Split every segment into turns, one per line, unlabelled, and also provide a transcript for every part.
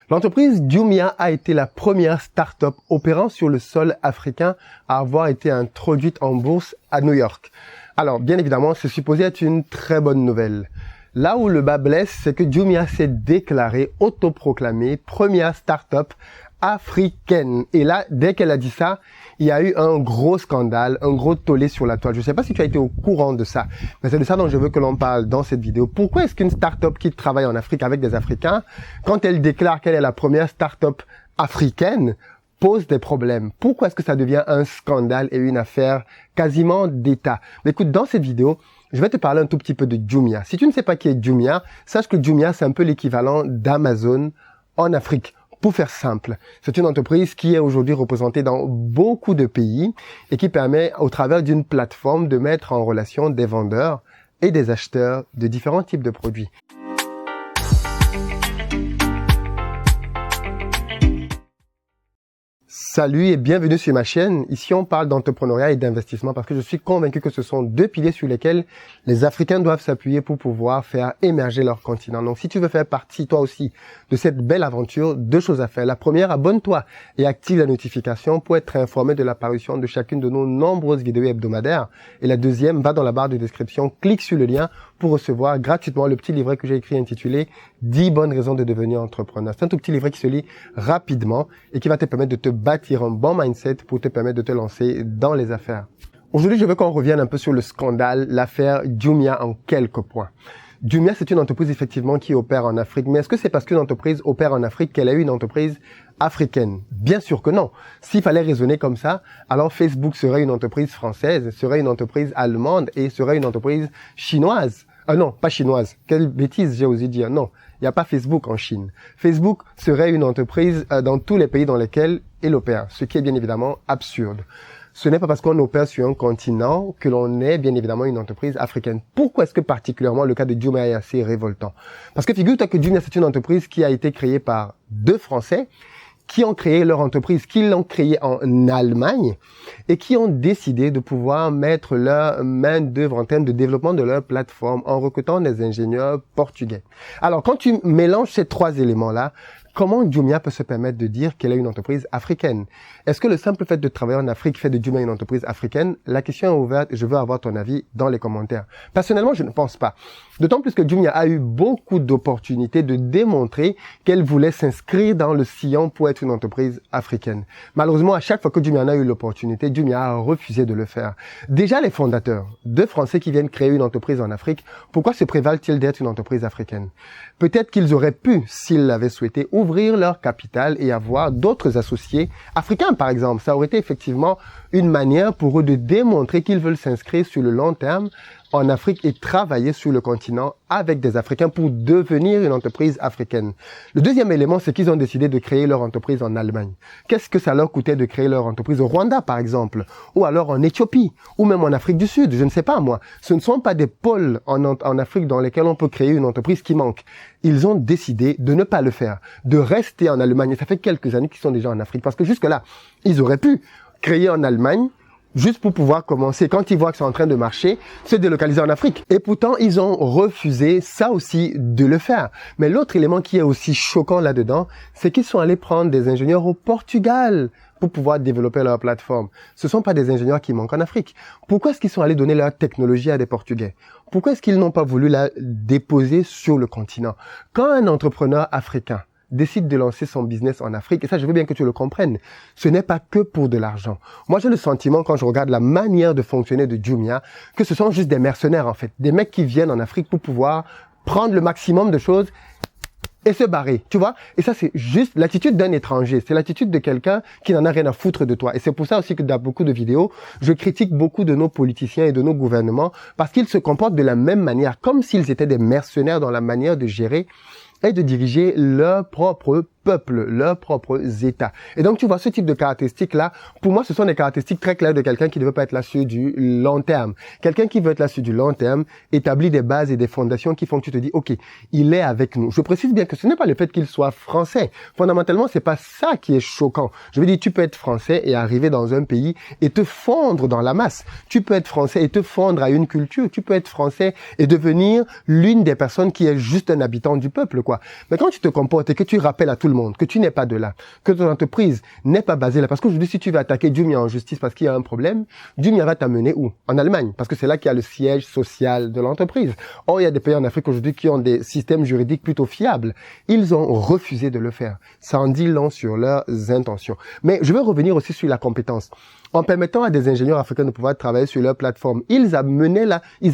L'entreprise Jumia a été la première start-up opérant sur le sol africain à avoir été introduite en bourse à New York. Alors, bien évidemment, c'est supposé être une très bonne nouvelle. Là où le bas blesse, c'est que Jumia s'est déclarée, autoproclamée, première start-up africaine. Et là, dès qu'elle a dit ça, il y a eu un gros scandale, un gros tollé sur la toile. Je ne sais pas si tu as été au courant de ça, mais c'est de ça dont je veux que l'on parle dans cette vidéo. Pourquoi est-ce qu'une start-up qui travaille en Afrique avec des Africains, quand elle déclare qu'elle est la première start-up africaine, pose des problèmes? Pourquoi est-ce que ça devient un scandale et une affaire quasiment d'État? Mais écoute, dans cette vidéo, je vais te parler un tout petit peu de Jumia. Si tu ne sais pas qui est Jumia, sache que Jumia, c'est un peu l'équivalent d'Amazon en Afrique. Pour faire simple, c'est une entreprise qui est aujourd'hui représentée dans beaucoup de pays et qui permet, au travers d'une plateforme, de mettre en relation des vendeurs et des acheteurs de différents types de produits. Salut et bienvenue sur ma chaîne. Ici, on parle d'entrepreneuriat et d'investissement parce que je suis convaincu que ce sont deux piliers sur lesquels les Africains doivent s'appuyer pour pouvoir faire émerger leur continent. Donc, si tu veux faire partie, toi aussi, de cette belle aventure, deux choses à faire. La première, abonne-toi et active la notification pour être informé de l'apparition de chacune de nos nombreuses vidéos hebdomadaires. Et la deuxième, va dans la barre de description, clique sur le lien pour recevoir gratuitement le petit livret que j'ai écrit intitulé 10 bonnes raisons de devenir entrepreneur. C'est un tout petit livret qui se lit rapidement et qui va te permettre de te bâtir un bon mindset pour te permettre de te lancer dans les affaires. Aujourd'hui, je veux qu'on revienne un peu sur le scandale, l'affaire Jumia en quelques points. Jumia, c'est une entreprise effectivement qui opère en Afrique. Mais est-ce que c'est parce qu'une entreprise opère en Afrique qu'elle est une entreprise africaine? Bien sûr que non. S'il fallait raisonner comme ça, alors Facebook serait une entreprise française, serait une entreprise allemande et serait une entreprise chinoise. Non, pas chinoise. Quelle bêtise j'ai osé dire. Non, il n'y a pas Facebook en Chine. Facebook serait une entreprise dans tous les pays dans lesquels elle opère, ce qui est bien évidemment absurde. Ce n'est pas parce qu'on opère sur un continent que l'on est bien évidemment une entreprise africaine. Pourquoi est-ce que particulièrement le cas de Jumia est assez révoltant? Parce que figure-toi que Jumia, c'est une entreprise qui a été créée par deux Français qui ont créé leur entreprise, qui l'ont créée en Allemagne et qui ont décidé de pouvoir mettre leur main d'œuvre en termes de développement de leur plateforme en recrutant des ingénieurs portugais. Alors, quand tu mélanges ces trois éléments-là, comment Jumia peut se permettre de dire qu'elle est une entreprise africaine? Est-ce que le simple fait de travailler en Afrique fait de Jumia une entreprise africaine? La question est ouverte et je veux avoir ton avis dans les commentaires. Personnellement, je ne pense pas. D'autant plus que Jumia a eu beaucoup d'opportunités de démontrer qu'elle voulait s'inscrire dans le sillon pour être une entreprise africaine. Malheureusement, à chaque fois que Jumia en a eu l'opportunité, Jumia a refusé de le faire. Déjà, les fondateurs, deux Français qui viennent créer une entreprise en Afrique, pourquoi se prévalent-ils d'être une entreprise africaine? Peut-être qu'ils auraient pu, s'ils l'avaient souhaité, ouvrir leur capital et avoir d'autres associés africains, par exemple. Ça aurait été effectivement une manière pour eux de démontrer qu'ils veulent s'inscrire sur le long terme en Afrique et travailler sur le continent avec des Africains pour devenir une entreprise africaine. Le deuxième élément, c'est qu'ils ont décidé de créer leur entreprise en Allemagne. Qu'est-ce que ça leur coûtait de créer leur entreprise au Rwanda, par exemple, ou alors en Éthiopie, ou même en Afrique du Sud, je ne sais pas moi. Ce ne sont pas des pôles en Afrique dans lesquels on peut créer une entreprise qui manque. Ils ont décidé de ne pas le faire, de rester en Allemagne. Et ça fait quelques années qu'ils sont déjà en Afrique, parce que jusque-là, ils auraient pu créer en Allemagne, juste pour pouvoir commencer, quand ils voient que c'est en train de marcher, se délocaliser en Afrique. Et pourtant, ils ont refusé ça aussi de le faire. Mais l'autre élément qui est aussi choquant là-dedans, c'est qu'ils sont allés prendre des ingénieurs au Portugal pour pouvoir développer leur plateforme. Ce ne sont pas des ingénieurs qui manquent en Afrique. Pourquoi est-ce qu'ils sont allés donner leur technologie à des Portugais? Pourquoi est-ce qu'ils n'ont pas voulu la déposer sur le continent? Quand un entrepreneur africain décide de lancer son business en Afrique, et ça, je veux bien que tu le comprennes, ce n'est pas que pour de l'argent. Moi, j'ai le sentiment, quand je regarde la manière de fonctionner de Jumia, que ce sont juste des mercenaires, en fait. Des mecs qui viennent en Afrique pour pouvoir prendre le maximum de choses et se barrer, tu vois? Et ça, c'est juste l'attitude d'un étranger. C'est l'attitude de quelqu'un qui n'en a rien à foutre de toi. Et c'est pour ça aussi que dans beaucoup de vidéos, je critique beaucoup de nos politiciens et de nos gouvernements parce qu'ils se comportent de la même manière, comme s'ils étaient des mercenaires dans la manière de gérer et de diriger leur propre peuple, leurs propres États. Et donc, tu vois, ce type de caractéristiques-là, pour moi, ce sont des caractéristiques très claires de quelqu'un qui ne veut pas être là sur du long terme. Quelqu'un qui veut être là sur du long terme établit des bases et des fondations qui font que tu te dis, OK, il est avec nous. Je précise bien que ce n'est pas le fait qu'il soit français. Fondamentalement, c'est pas ça qui est choquant. Je veux dire, tu peux être français et arriver dans un pays et te fondre dans la masse. Tu peux être français et te fondre à une culture. Tu peux être français et devenir l'une des personnes qui est juste un habitant du peuple, quoi. Mais quand tu te comportes et que tu rappelles à tout le monde que tu n'es pas de là, que ton entreprise n'est pas basée là, parce qu'aujourd'hui, si tu veux attaquer Jumia en justice parce qu'il y a un problème, Jumia va t'amener où? En Allemagne, parce que c'est là qu'il y a le siège social de l'entreprise. Or, il y a des pays en Afrique aujourd'hui qui ont des systèmes juridiques plutôt fiables. Ils ont refusé de le faire. Ça en dit long sur leurs intentions. Mais je veux revenir aussi sur la compétence. En permettant à des ingénieurs africains de pouvoir travailler sur leur plateforme, ils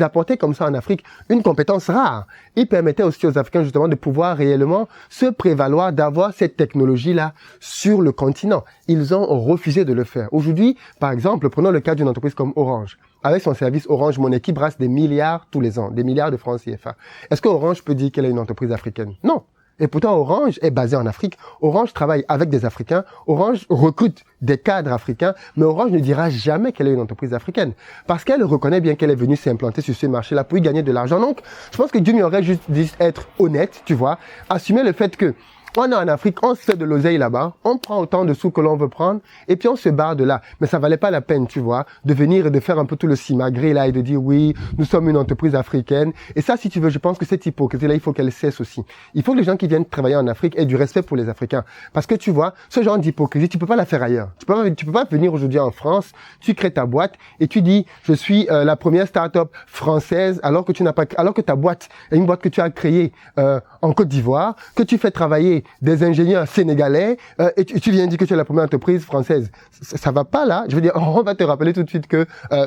apportaient comme ça en Afrique une compétence rare. Ils permettaient aussi aux Africains justement de pouvoir réellement se prévaloir d'avoir cette technologie-là sur le continent. Ils ont refusé de le faire. Aujourd'hui, par exemple, prenons le cas d'une entreprise comme Orange. Avec son service Orange Money qui brasse des milliards tous les ans, des milliards de francs CFA. Est-ce que Orange peut dire qu'elle est une entreprise africaine? Non. Et pourtant, Orange est basé en Afrique. Orange travaille avec des Africains. Orange recrute des cadres africains. Mais Orange ne dira jamais qu'elle est une entreprise africaine. Parce qu'elle reconnaît bien qu'elle est venue s'implanter sur ce marché-là pour y gagner de l'argent. Donc, je pense que Jumia aurait juste dû être honnête, tu vois. Assumer le fait que on est en Afrique, on se fait de l'oseille là-bas, on prend autant de sous que l'on veut prendre, et puis on se barre de là. Mais ça valait pas la peine, tu vois, de venir et de faire un peu tout le simagré là et de dire oui, nous sommes une entreprise africaine. Et ça, si tu veux, je pense que cette hypocrisie-là, il faut qu'elle cesse aussi. Il faut que les gens qui viennent travailler en Afrique aient du respect pour les Africains. Parce que tu vois, ce genre d'hypocrisie, tu peux pas la faire ailleurs. Tu peux pas venir aujourd'hui en France, tu crées ta boîte et tu dis, je suis la première start-up française, alors que ta boîte est une boîte que tu as créée en Côte d'Ivoire, que tu fais travailler des ingénieurs sénégalais et tu viens dire que tu es la première entreprise française. Ça va pas là. Je veux dire, on va te rappeler tout de suite que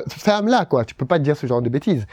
ferme là quoi. Tu peux pas dire ce genre de bêtises.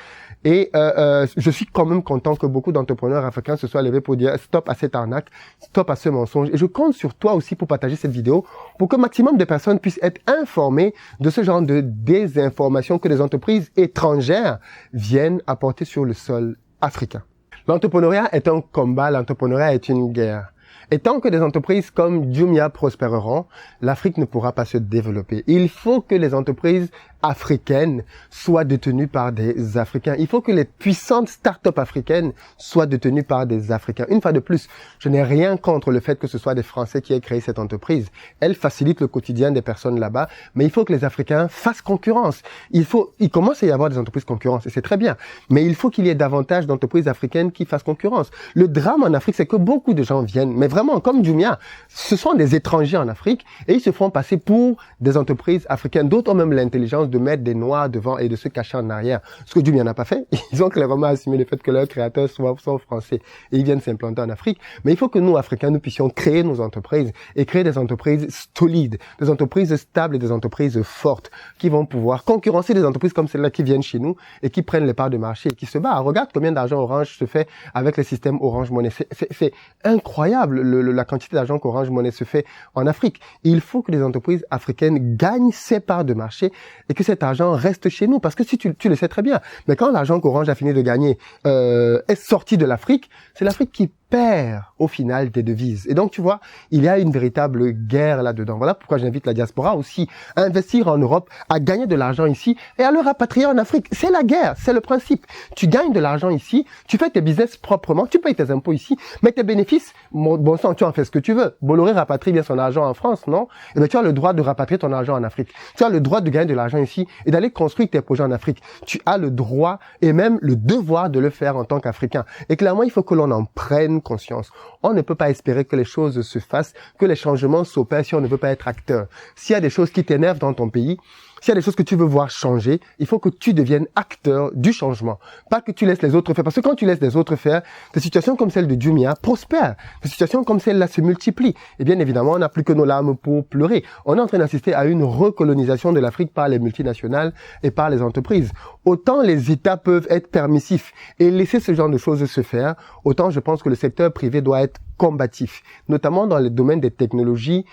Et je suis quand même content que beaucoup d'entrepreneurs africains se soient levés pour dire stop à cette arnaque, stop à ce mensonge. Et je compte sur toi aussi pour partager cette vidéo pour que maximum de personnes puissent être informées de ce genre de désinformation que les entreprises étrangères viennent apporter sur le sol africain. L'entrepreneuriat est un combat, l'entrepreneuriat est une guerre. Et tant que des entreprises comme Jumia prospéreront, l'Afrique ne pourra pas se développer. Il faut que les entreprises africaines soient détenues par des Africains. Il faut que les puissantes start-up africaines soient détenues par des Africains. Une fois de plus, je n'ai rien contre le fait que ce soit des Français qui aient créé cette entreprise. Elle facilite le quotidien des personnes là-bas, mais il faut que les Africains fassent concurrence. Il commence à y avoir des entreprises concurrence, et c'est très bien. Mais il faut qu'il y ait davantage d'entreprises africaines qui fassent concurrence. Le drame en Afrique, c'est que beaucoup de gens viennent, mais vraiment, comme Jumia, ce sont des étrangers en Afrique, et ils se font passer pour des entreprises africaines. D'autres ont même l'intelligence de mettre des noirs devant et de se cacher en arrière. Ce que Jumia n'a pas fait. Ils ont clairement assumé le fait que leurs créateurs sont français et ils viennent s'implanter en Afrique. Mais il faut que nous, Africains, nous puissions créer nos entreprises et créer des entreprises solides, des entreprises stables et des entreprises fortes qui vont pouvoir concurrencer des entreprises comme celles-là qui viennent chez nous et qui prennent les parts de marché et qui se battent. Regarde combien d'argent Orange se fait avec le système Orange Money. C'est incroyable la quantité d'argent qu'Orange Money se fait en Afrique. Il faut que les entreprises africaines gagnent ces parts de marché et que cet argent reste chez nous. Parce que si tu le sais très bien, mais quand l'argent qu'Orange a fini de gagner est sorti de l'Afrique, c'est l'Afrique qui perd au final des devises. Et donc, tu vois, il y a une véritable guerre là-dedans. Voilà pourquoi j'invite la diaspora aussi à investir en Europe, à gagner de l'argent ici et à le rapatrier en Afrique. C'est la guerre, c'est le principe. Tu gagnes de l'argent ici, tu fais tes business proprement, tu payes tes impôts ici, mais tes bénéfices, bon sang, tu en fais ce que tu veux. Bolloré rapatrie bien son argent en France, non? Et bien, tu as le droit de rapatrier ton argent en Afrique. Tu as le droit de gagner de l'argent ici et d'aller construire tes projets en Afrique. Tu as le droit et même le devoir de le faire en tant qu'Africain. Et clairement, il faut que l'on en prenne conscience. On ne peut pas espérer que les choses se fassent, que les changements s'opèrent si on ne veut pas être acteur. S'il y a des choses qui t'énervent dans ton pays, s'il y a des choses que tu veux voir changer, il faut que tu deviennes acteur du changement. Pas que tu laisses les autres faire. Parce que quand tu laisses les autres faire, des situations comme celle de Jumia prospèrent. Des situations comme celle-là se multiplient. Et bien évidemment, on n'a plus que nos larmes pour pleurer. On est en train d'assister à une recolonisation de l'Afrique par les multinationales et par les entreprises. Autant les États peuvent être permissifs et laisser ce genre de choses se faire, autant je pense que le secteur privé doit être combatif. Notamment dans le domaine des technologies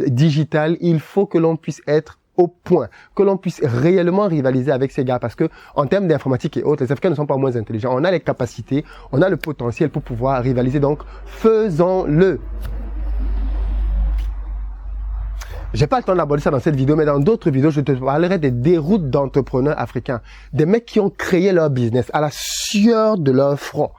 digitales, il faut que l'on puisse être au point, que l'on puisse réellement rivaliser avec ces gars, parce que en termes d'informatique et autres, les Africains ne sont pas moins intelligents. On a les capacités, on a le potentiel pour pouvoir rivaliser, donc faisons-le. J'ai pas le temps d'aborder ça dans cette vidéo, mais dans d'autres vidéos, je te parlerai des déroutes d'entrepreneurs africains, des mecs qui ont créé leur business à la sueur de leur front.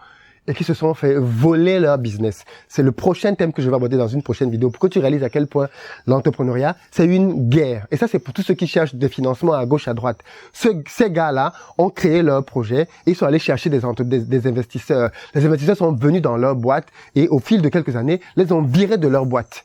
et qui se sont fait voler leur business. C'est le prochain thème que je vais aborder dans une prochaine vidéo pour que tu réalises à quel point l'entrepreneuriat, c'est une guerre. Et ça, c'est pour tous ceux qui cherchent des financements à gauche, à droite. Ces gars-là ont créé leur projet et ils sont allés chercher des investisseurs. Les investisseurs sont venus dans leur boîte et au fil de quelques années, les ont virés de leur boîte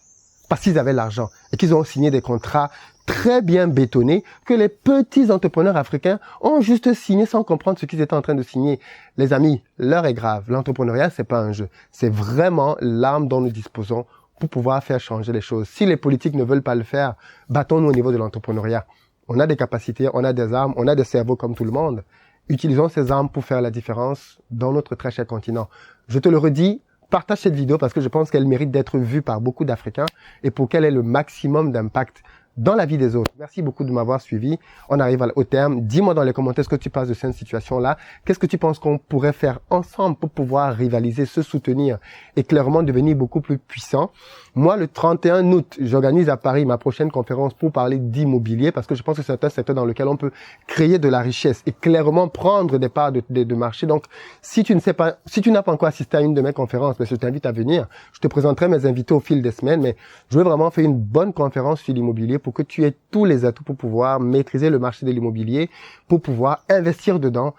parce qu'ils avaient l'argent et qu'ils ont signé des contrats très bien bétonnés que les petits entrepreneurs africains ont juste signé sans comprendre ce qu'ils étaient en train de signer. Les amis, l'heure est grave. L'entrepreneuriat, c'est pas un jeu. C'est vraiment l'arme dont nous disposons pour pouvoir faire changer les choses. Si les politiques ne veulent pas le faire, battons-nous au niveau de l'entrepreneuriat. On a des capacités, on a des armes, on a des cerveaux comme tout le monde. Utilisons ces armes pour faire la différence dans notre très cher continent. Je te le redis, partage cette vidéo parce que je pense qu'elle mérite d'être vue par beaucoup d'Africains et pour qu'elle ait le maximum d'impact dans la vie des autres. Merci beaucoup de m'avoir suivi. On arrive au terme. Dis-moi dans les commentaires ce que tu penses de cette situation-là. Qu'est-ce que tu penses qu'on pourrait faire ensemble pour pouvoir rivaliser, se soutenir et clairement devenir beaucoup plus puissant. Moi, le 31 août, j'organise à Paris ma prochaine conférence pour parler d'immobilier parce que je pense que c'est un secteur dans lequel on peut créer de la richesse et clairement prendre des parts de marché. Donc, si tu n'as pas encore assisté à une de mes conférences, je t'invite à venir. Je te présenterai mes invités au fil des semaines, mais je veux vraiment faire une bonne conférence sur l'immobilier pour que tu aies tous les atouts pour pouvoir maîtriser le marché de l'immobilier, pour pouvoir investir dedans,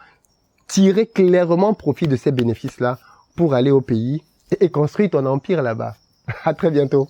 tirer clairement profit de ces bénéfices-là pour aller au pays et construire ton empire là-bas. À très bientôt.